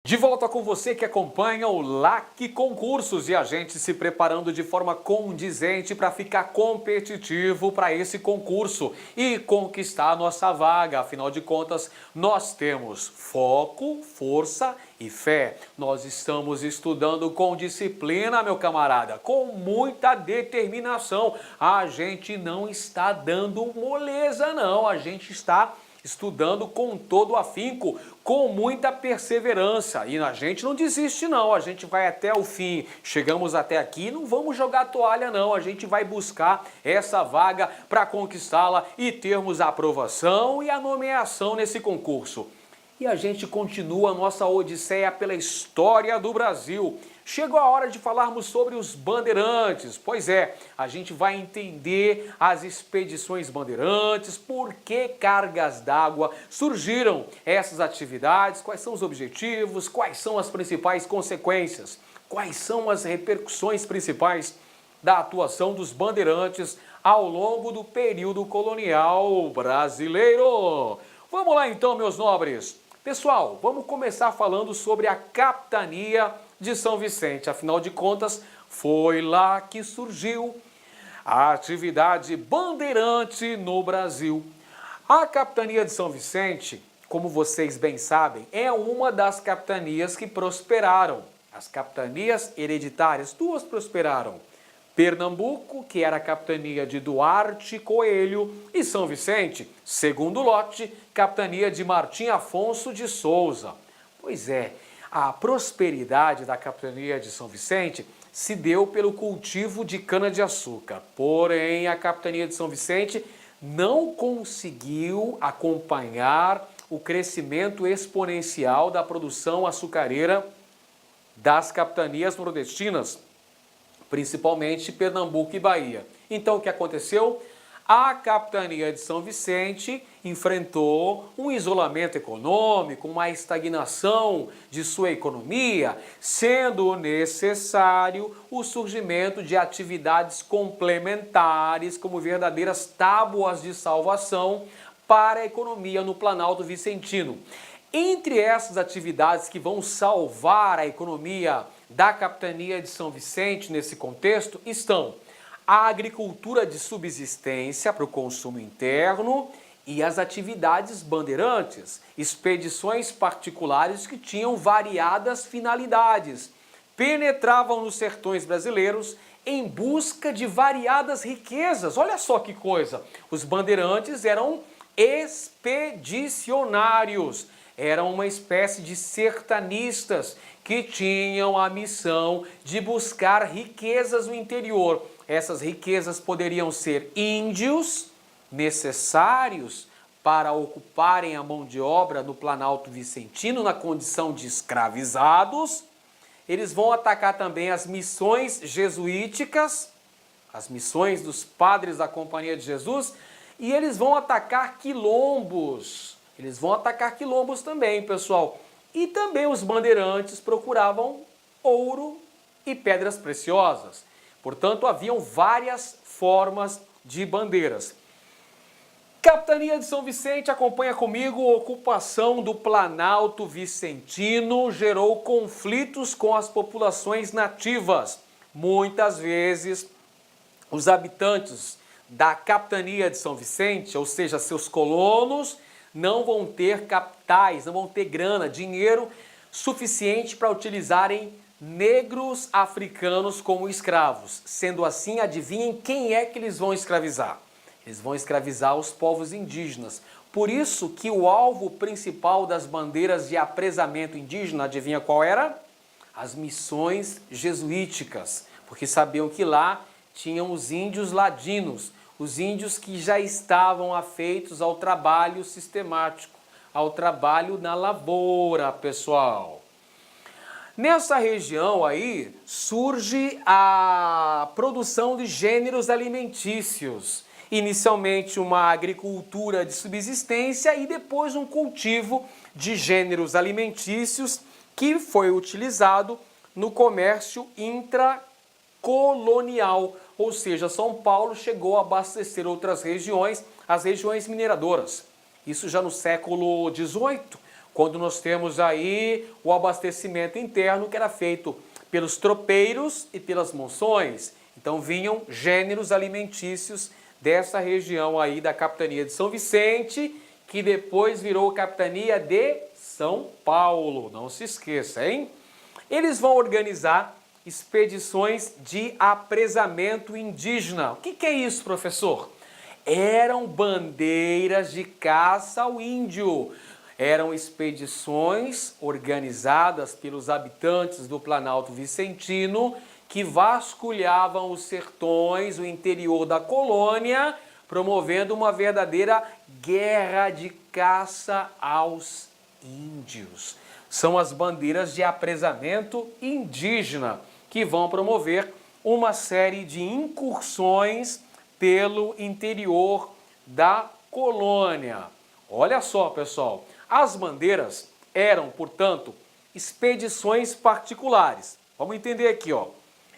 De volta com você que acompanha o LAC Concursos e a gente se preparando de forma condizente para ficar competitivo para esse concurso e conquistar a nossa vaga. Afinal de contas, nós temos foco, força e fé. Nós estamos estudando com disciplina, meu camarada, com muita determinação. A gente não está dando moleza, não. A gente está estudando com todo afinco, com muita perseverança. E a gente não desiste não, a gente vai até o fim. Chegamos até aqui, não vamos jogar toalha não, a gente vai buscar essa vaga para conquistá-la e termos a aprovação e a nomeação nesse concurso. E a gente continua a nossa odisseia pela história do Brasil. Chegou a hora de falarmos sobre os bandeirantes. Pois é, a gente vai entender as expedições bandeirantes, por que cargas d'água surgiram essas atividades, quais são os objetivos, quais são as principais consequências, quais são as repercussões principais da atuação dos bandeirantes ao longo do período colonial brasileiro. Vamos lá então, meus nobres. Pessoal, vamos começar falando sobre a capitania de São Vicente. Afinal de contas, foi lá que surgiu a atividade bandeirante no Brasil. A capitania de São Vicente, como vocês bem sabem, é uma das capitanias que prosperaram. As capitanias hereditárias, duas prosperaram. Pernambuco, que era a capitania de Duarte Coelho, e São Vicente, segundo lote, capitania de Martim Afonso de Souza. Pois é, a prosperidade da capitania de São Vicente se deu pelo cultivo de cana-de-açúcar. Porém, a capitania de São Vicente não conseguiu acompanhar o crescimento exponencial da produção açucareira das capitanias nordestinas, principalmente Pernambuco e Bahia. Então, o que aconteceu? A capitania de São Vicente enfrentou um isolamento econômico, uma estagnação de sua economia, sendo necessário o surgimento de atividades complementares como verdadeiras tábuas de salvação para a economia no Planalto Vicentino. Entre essas atividades que vão salvar a economia da capitania de São Vicente nesse contexto estão a agricultura de subsistência para o consumo interno e as atividades bandeirantes, expedições particulares que tinham variadas finalidades, penetravam nos sertões brasileiros em busca de variadas riquezas. Olha só que coisa, os bandeirantes eram expedicionários, eram uma espécie de sertanistas que tinham a missão de buscar riquezas no interior. Essas riquezas poderiam ser índios necessários para ocuparem a mão de obra no Planalto Vicentino na condição de escravizados. Eles vão atacar também as missões jesuíticas, as missões dos padres da Companhia de Jesus, e eles vão atacar quilombos. Eles vão atacar quilombos também, pessoal. E também os bandeirantes procuravam ouro e pedras preciosas. Portanto, haviam várias formas de bandeiras. Capitania de São Vicente, acompanha comigo, a ocupação do Planalto Vicentino gerou conflitos com as populações nativas. Muitas vezes, os habitantes da Capitania de São Vicente, ou seja, seus colonos, não vão ter capitais, não vão ter grana, dinheiro suficiente para utilizarem negros africanos como escravos. Sendo assim, adivinhem quem é que eles vão escravizar? Eles vão escravizar os povos indígenas. Por isso que o alvo principal das bandeiras de apresamento indígena, adivinha qual era? As missões jesuíticas, porque sabiam que lá tinham os índios ladinos, os índios que já estavam afeitos ao trabalho sistemático, ao trabalho na lavoura, pessoal. Nessa região aí surge a produção de gêneros alimentícios. Inicialmente uma agricultura de subsistência e depois um cultivo de gêneros alimentícios que foi utilizado no comércio intracolonial. Ou seja, São Paulo chegou a abastecer outras regiões, as regiões mineradoras. Isso já no século XVIII, quando nós temos aí o abastecimento interno que era feito pelos tropeiros e pelas monções. Então vinham gêneros alimentícios dessa região aí da capitania de São Vicente, que depois virou capitania de São Paulo. Não se esqueça, hein? Eles vão organizar expedições de apresamento indígena. O que é isso, professor? Eram bandeiras de caça ao índio. Eram expedições organizadas pelos habitantes do Planalto Vicentino que vasculhavam os sertões, o interior da colônia, promovendo uma verdadeira guerra de caça aos índios. São as bandeiras de apresamento indígena que vão promover uma série de incursões pelo interior da colônia. Olha só, pessoal, as bandeiras eram, portanto, expedições particulares. Vamos entender aqui, ó.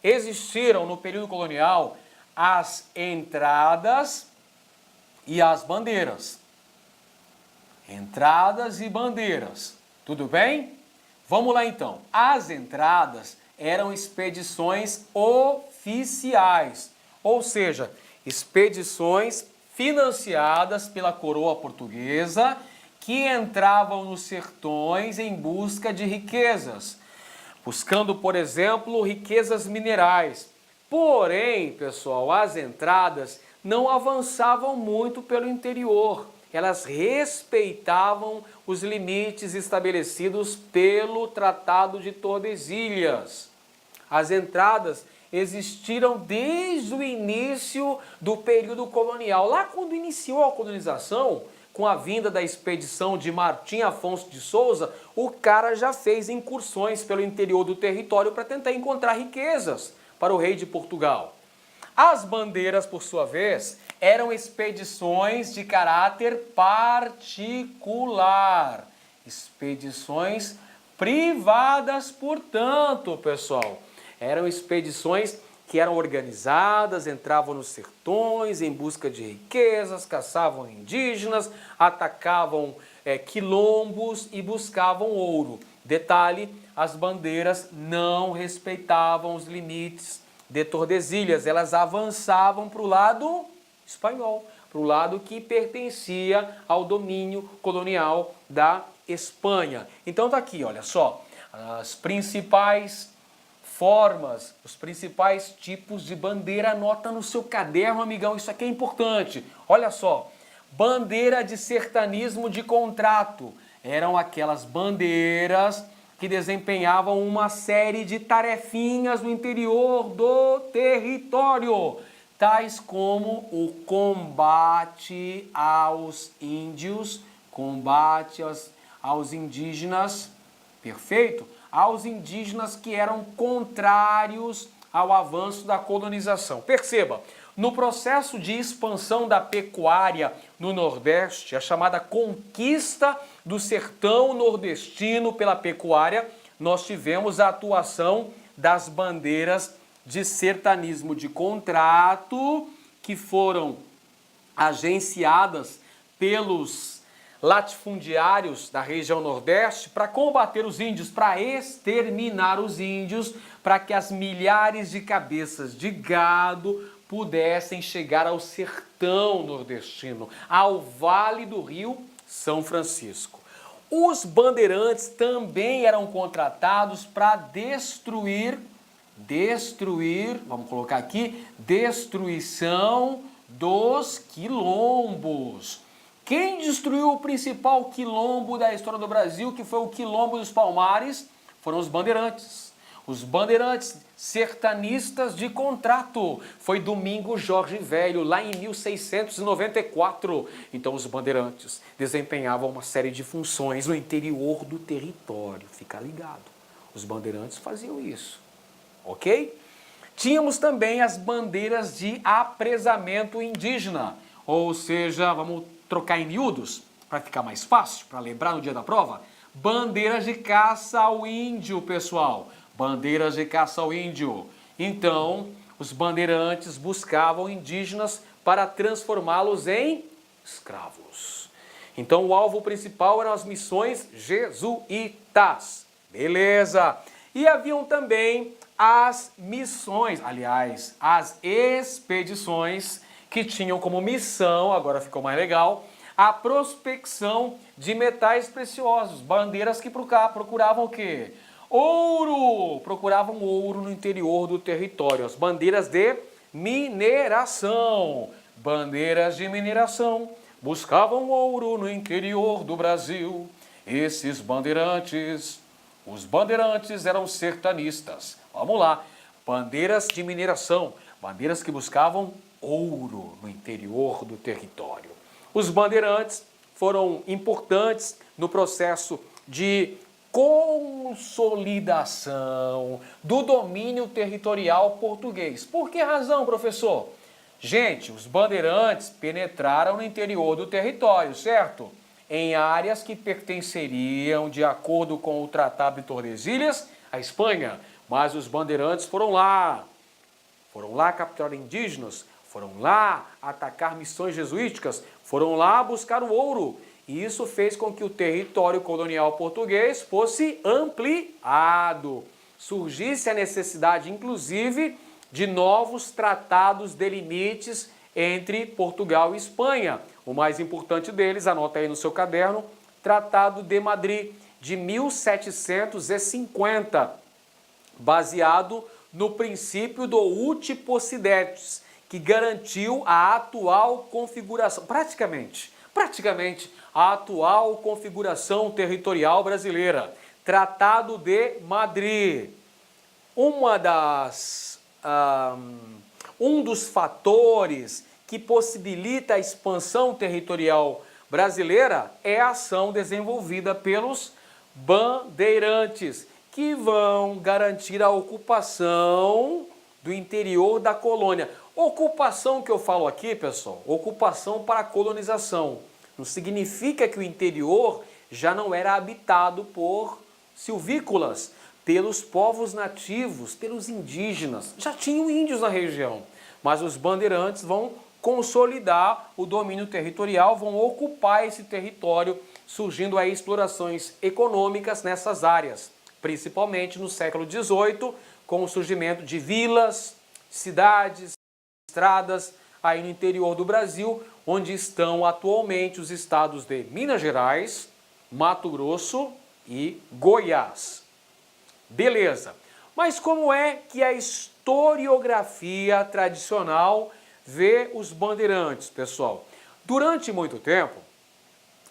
Existiram no período colonial as entradas e as bandeiras. Entradas e bandeiras. Tudo bem? Vamos lá então. As entradas eram expedições oficiais, ou seja, expedições financiadas pela coroa portuguesa que entravam nos sertões em busca de riquezas, buscando, por exemplo, riquezas minerais. Porém, pessoal, as entradas não avançavam muito pelo interior. Elas respeitavam os limites estabelecidos pelo Tratado de Tordesilhas. As entradas existiram desde o início do período colonial. Lá quando iniciou a colonização, com a vinda da expedição de Martim Afonso de Souza, o cara já fez incursões pelo interior do território para tentar encontrar riquezas para o rei de Portugal. As bandeiras, por sua vez, eram expedições de caráter particular. Expedições privadas, portanto, pessoal. Eram expedições que eram organizadas, entravam nos sertões em busca de riquezas, caçavam indígenas, atacavam quilombos e buscavam ouro. Detalhe, as bandeiras não respeitavam os limites de Tordesilhas, elas avançavam para o lado espanhol, para o lado que pertencia ao domínio colonial da Espanha. Então tá aqui, olha só, as principais formas, os principais tipos de bandeira. Anota no seu caderno, amigão, isso aqui é importante. Olha só, bandeira de sertanismo de contrato. Eram aquelas bandeiras que desempenhavam uma série de tarefinhas no interior do território, tais como o combate aos índios, combate aos indígenas, perfeito? Aos indígenas que eram contrários ao avanço da colonização. Perceba, no processo de expansão da pecuária no Nordeste, a chamada conquista do sertão nordestino pela pecuária, nós tivemos a atuação das bandeiras de sertanismo de contrato, que foram agenciadas pelos latifundiários da região Nordeste para combater os índios, para exterminar os índios, para que as milhares de cabeças de gado pudessem chegar ao sertão nordestino, ao Vale do Rio São Francisco. Os bandeirantes também eram contratados para destruir, vamos colocar aqui, destruição dos quilombos. Quem destruiu o principal quilombo da história do Brasil, que foi o Quilombo dos Palmares, foram os bandeirantes. Os bandeirantes sertanistas de contrato. Foi Domingos Jorge Velho, lá em 1694. Então os bandeirantes desempenhavam uma série de funções no interior do território. Fica ligado. Os bandeirantes faziam isso. Ok? Tínhamos também as bandeiras de apresamento indígena. Ou seja, vamos trocar em miúdos, para ficar mais fácil, para lembrar no dia da prova. Bandeiras de caça ao índio, pessoal. Bandeiras de caça ao índio. Então, os bandeirantes buscavam indígenas para transformá-los em escravos. Então o alvo principal eram as missões jesuítas. Beleza. E haviam também as missões, aliás, as expedições que tinham como missão, agora ficou mais legal, a prospecção de metais preciosos, bandeiras que procuravam o quê? Ouro! Procuravam ouro no interior do território, as bandeiras de mineração. Bandeiras de mineração buscavam ouro no interior do Brasil. Esses bandeirantes, os bandeirantes eram sertanistas. Vamos lá, bandeiras de mineração, bandeiras que buscavam ouro no interior do território. Os bandeirantes foram importantes no processo de consolidação do domínio territorial português. Por que razão, professor? Gente, os bandeirantes penetraram no interior do território, certo? Em áreas que pertenceriam, de acordo com o Tratado de Tordesilhas, à Espanha. Mas os bandeirantes foram lá capturar indígenas, foram lá atacar missões jesuíticas, foram lá buscar o ouro. E isso fez com que o território colonial português fosse ampliado. Surgisse a necessidade, inclusive, de novos tratados de limites entre Portugal e Espanha. O mais importante deles, anota aí no seu caderno, Tratado de Madrid, de 1750, baseado no princípio do uti possidetis, que garantiu a atual configuração, praticamente a atual configuração territorial brasileira. Tratado de Madrid. Um dos fatores que possibilita a expansão territorial brasileira é a ação desenvolvida pelos bandeirantes, que vão garantir a ocupação do interior da colônia. Ocupação que eu falo aqui, pessoal, ocupação para colonização. Não significa que o interior já não era habitado por silvícolas, pelos povos nativos, pelos indígenas. Já tinham índios na região, mas os bandeirantes vão consolidar o domínio territorial, vão ocupar esse território, surgindo aí explorações econômicas nessas áreas, principalmente no século XVIII, com o surgimento de vilas, cidades, estradas aí no interior do Brasil, onde estão atualmente os estados de Minas Gerais, Mato Grosso e Goiás. Beleza, mas como é que a historiografia tradicional vê os bandeirantes, pessoal? Durante muito tempo,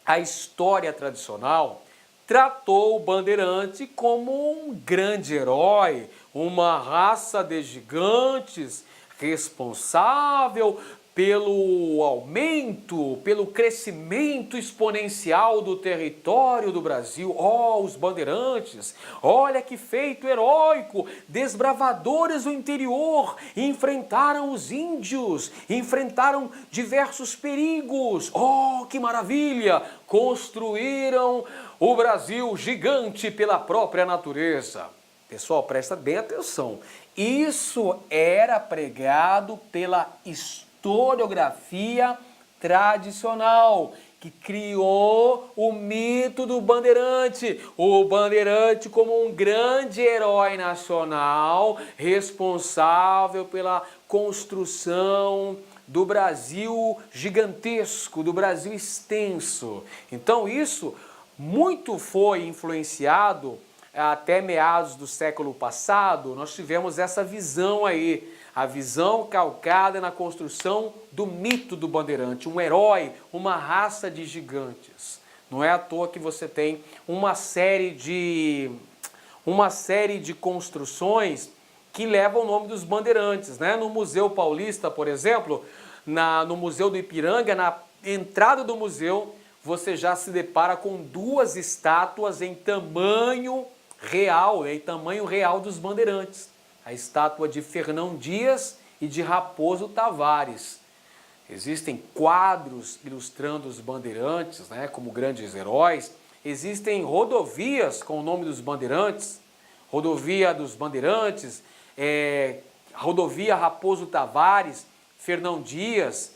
a história tradicional tratou o bandeirante como um grande herói, uma raça de gigantes, responsável pelo aumento, pelo crescimento exponencial do território do Brasil. Oh, os bandeirantes, olha que feito heróico, desbravadores do interior, enfrentaram os índios, enfrentaram diversos perigos. Oh, que maravilha, construíram o Brasil gigante pela própria natureza. Pessoal, presta bem atenção. Isso era pregado pela historiografia tradicional, que criou o mito do bandeirante. O bandeirante como um grande herói nacional, responsável pela construção do Brasil gigantesco, do Brasil extenso. Então isso muito foi influenciado. Até meados do século passado, nós tivemos essa visão aí, a visão calcada na construção do mito do bandeirante, um herói, uma raça de gigantes. Não é à toa que você tem uma série de construções que levam o nome dos bandeirantes, né? No Museu Paulista, por exemplo, no Museu do Ipiranga, na entrada do museu, você já se depara com duas estátuas em tamanho real dos bandeirantes. A estátua de Fernão Dias e de Raposo Tavares. Existem quadros ilustrando os bandeirantes, né, como grandes heróis. Existem rodovias com o nome dos bandeirantes. Rodovia dos Bandeirantes, rodovia Raposo Tavares, Fernão Dias,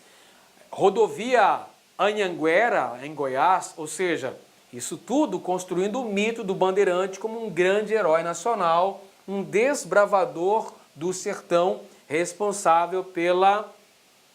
rodovia Anhanguera, em Goiás, ou seja, isso tudo construindo o mito do bandeirante como um grande herói nacional, um desbravador do sertão responsável pela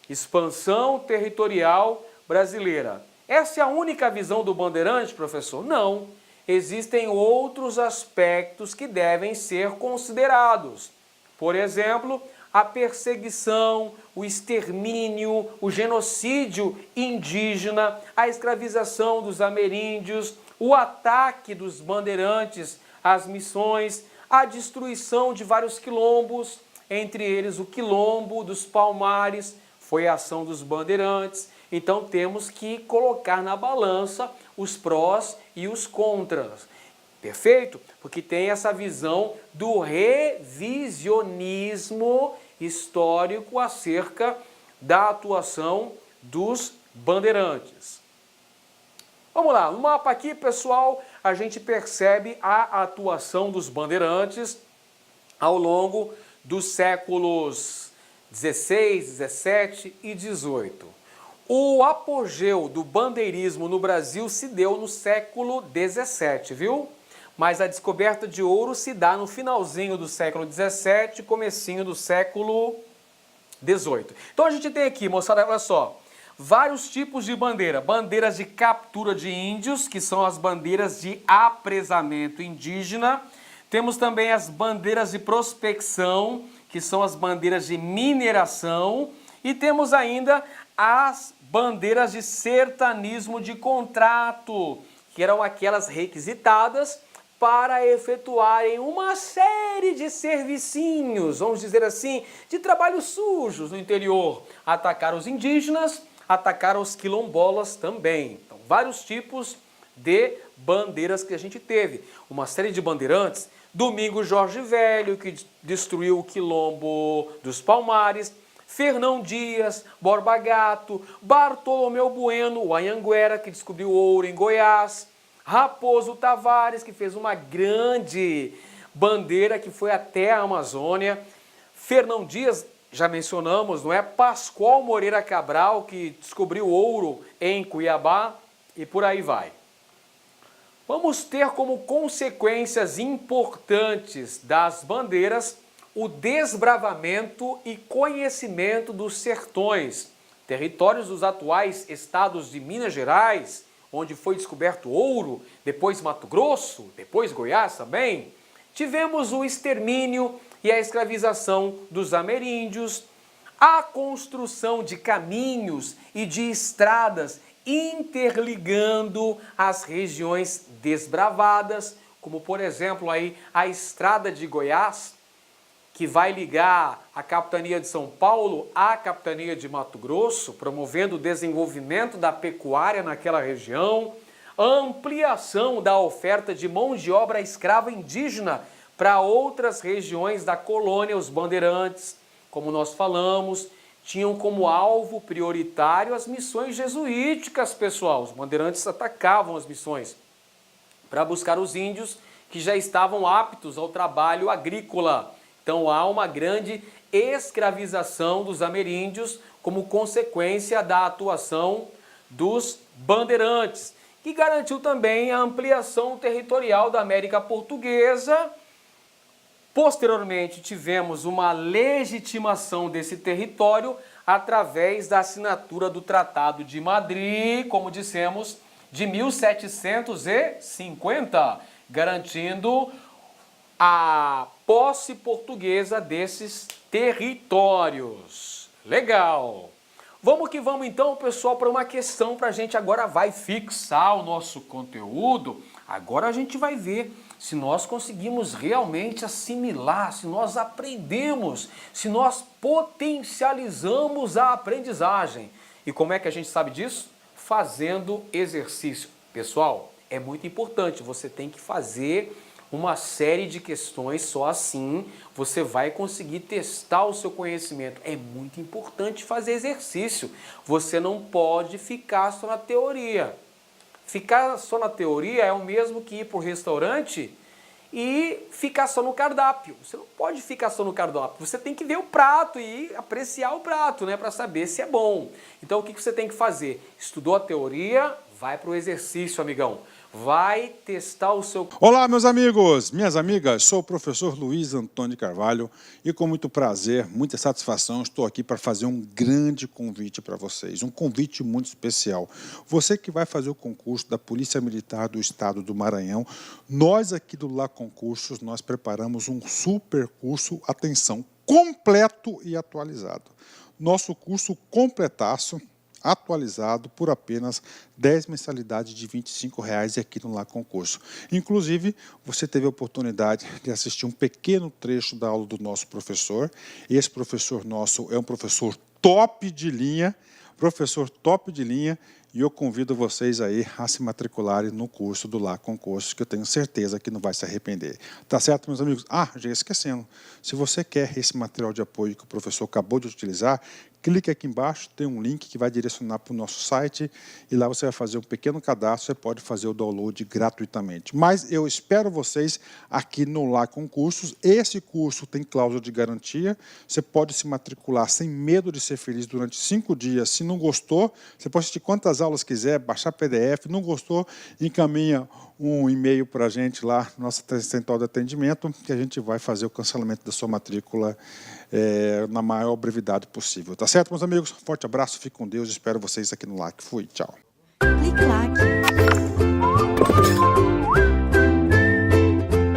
expansão territorial brasileira. Essa é a única visão do bandeirante, professor? Não. Existem outros aspectos que devem ser considerados. Por exemplo, a perseguição, o extermínio, o genocídio indígena, a escravização dos ameríndios, o ataque dos bandeirantes às missões, a destruição de vários quilombos, entre eles o quilombo dos Palmares, foi a ação dos bandeirantes. Então temos que colocar na balança os prós e os contras. Perfeito? Porque tem essa visão do revisionismo histórico acerca da atuação dos bandeirantes. Vamos lá, no mapa aqui, pessoal, a gente percebe a atuação dos bandeirantes ao longo dos séculos 16, 17 e 18. O apogeu do bandeirismo no Brasil se deu no século 17, viu? Mas a descoberta de ouro se dá no finalzinho do século 17 e comecinho do século 18. Então a gente tem aqui, moçada, olha só, vários tipos de bandeira. Bandeiras de captura de índios, que são as bandeiras de apresamento indígena. Temos também as bandeiras de prospecção, que são as bandeiras de mineração. E temos ainda as bandeiras de sertanismo de contrato, que eram aquelas requisitadas para efetuarem uma série de servicinhos, vamos dizer assim, de trabalhos sujos no interior. Atacar os indígenas, atacar os quilombolas também. Então, vários tipos de bandeiras que a gente teve. Uma série de bandeirantes, Domingos Jorge Velho, que destruiu o quilombo dos Palmares, Fernão Dias, Borba Gato, Bartolomeu Bueno, o Anhanguera, que descobriu ouro em Goiás, Raposo Tavares, que fez uma grande bandeira que foi até a Amazônia, Fernão Dias, já mencionamos, não é? Pascoal Moreira Cabral, que descobriu ouro em Cuiabá, e por aí vai. Vamos ter como consequências importantes das bandeiras o desbravamento e conhecimento dos sertões, territórios dos atuais estados de Minas Gerais, onde foi descoberto ouro, depois Mato Grosso, depois Goiás também. Tivemos o extermínio e a escravização dos ameríndios, a construção de caminhos e de estradas interligando as regiões desbravadas, como por exemplo aí a estrada de Goiás, que vai ligar a capitania de São Paulo à capitania de Mato Grosso, promovendo o desenvolvimento da pecuária naquela região, a ampliação da oferta de mão de obra escrava indígena para outras regiões da colônia. Os bandeirantes, como nós falamos, tinham como alvo prioritário as missões jesuíticas, pessoal. Os bandeirantes atacavam as missões para buscar os índios que já estavam aptos ao trabalho agrícola. Então há uma grande escravização dos ameríndios como consequência da atuação dos bandeirantes, que garantiu também a ampliação territorial da América Portuguesa. Posteriormente tivemos uma legitimação desse território através da assinatura do Tratado de Madrid, como dissemos, de 1750, garantindo a posse portuguesa desses territórios. Legal! Vamos que vamos então, pessoal, para uma questão para a gente agora vai fixar o nosso conteúdo. Agora a gente vai ver se nós conseguimos realmente assimilar, se nós aprendemos, se nós potencializamos a aprendizagem. E como é que a gente sabe disso? Fazendo exercício. Pessoal, é muito importante, você tem que fazer uma série de questões, só assim você vai conseguir testar o seu conhecimento. É muito importante fazer exercício. Você não pode ficar só na teoria. Ficar só na teoria é o mesmo que ir para o restaurante e ficar só no cardápio. Você não pode ficar só no cardápio, você tem que ver o prato e apreciar o prato, né, para saber se é bom. Então o que você tem que fazer? Estudou a teoria, vai para o exercício, amigão. Vai testar o seu... Olá, meus amigos, minhas amigas, sou o professor Luiz Antônio Carvalho e com muito prazer, muita satisfação, estou aqui para fazer um grande convite para vocês, um convite muito especial. Você que vai fazer o concurso da Polícia Militar do Estado do Maranhão, nós aqui do Lá Concursos, nós preparamos um super curso, atenção, completo e atualizado. Nosso curso completaço, atualizado por apenas 10 mensalidades de R$ 25,00 aqui no Lá Concurso. Inclusive, você teve a oportunidade de assistir um pequeno trecho da aula do nosso professor. Esse professor nosso é um professor top de linha, e eu convido vocês aí a se matricularem no curso do Lá Concursos, que eu tenho certeza que não vai se arrepender. Tá certo, meus amigos? Ah, já ia esquecendo. Se você quer esse material de apoio que o professor acabou de utilizar, clique aqui embaixo, tem um link que vai direcionar para o nosso site e lá você vai fazer um pequeno cadastro, você pode fazer o download gratuitamente. Mas eu espero vocês aqui no Lá Concursos. Esse curso tem cláusula de garantia, você pode se matricular sem medo de ser feliz durante 5 dias. Se não gostou, você pode assistir quantas aulas quiser, baixar PDF, não gostou, encaminha um e-mail para a gente lá, nossa central de atendimento, que a gente vai fazer o cancelamento da sua matrícula na maior brevidade possível. Tá certo, meus amigos? Forte abraço, fique com Deus, espero vocês aqui no LAC. Fui, tchau. Clique LAC.